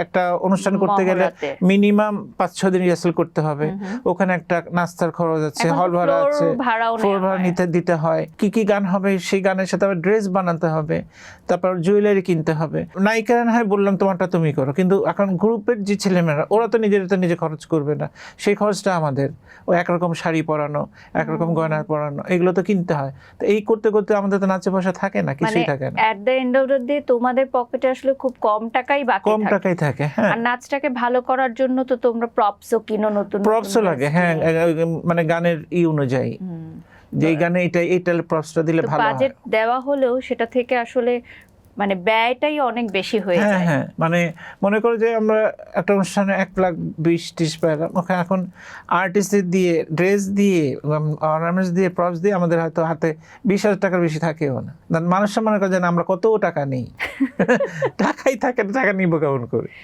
একটা অনুষ্ঠান করতে গেলে মিনিমাম 5-6 দিন রিহার্সাল করতে হবে, ওখানে একটা নাস্তার খরচ আছে, হল ভাড়া আছে, ফ্লোর ভাড়া দিতে হয়, কি কি গান হবে সেই গানের সাথে আবার ড্রেস বানাতে হবে, তারপর জুয়েলারি কিনতে হবে। নায়িকারা না হয় বললাম তোমারটা তুমি করো, কিন্তু এখন গ্রুপের যে ছেলেমেয়েরা ওরা তো নিজে খরচ করবে না, সেই খরচটা আমাদের। ও একরকম শাড়ি পরানো, একরকম গয়না পরানো, এগুলো তো কিনতে হয়। তো এই করতে করতে আমাদের তো নাচে পয়সা থাকে না, কিছুই থাকে না। At the end of the day তোমাদের পকেটে আসলে খুব কম টাকাই বাকি থাকে, কম টাকাই থাকে। হ্যাঁ, আর নাচটাকে ভালো করার জন্য তো তোমরা প্রপসও কিনো, নতুন প্রপসও লাগে। হ্যাঁ, মানে গানের অনুযায়ী, যেই গানে এইটা প্রপসটা দিলে ভালো হয়। বাজেট দেওয়া হলেও সেটা থেকে আসলে মানে ব্যয়টাই অনেক বেশি হয়ে যায়। হ্যাঁ, মানে মনে করো যে আমরা একটা অনুষ্ঠানে 1,20,30 পেলাম, ওখানে এখন আর্টিস্টদের দিয়ে, ড্রেস দিয়ে, অর্নামেন্টস দিয়ে, প্রপস দিয়ে আমাদের হয়তো হাতে 20,000 টাকার বেশি থাকেও না। মানুষ মনে করে যে আমরা কত টাকা নেই, টাকাই থাকে, টাকা নিবো কেমন করে।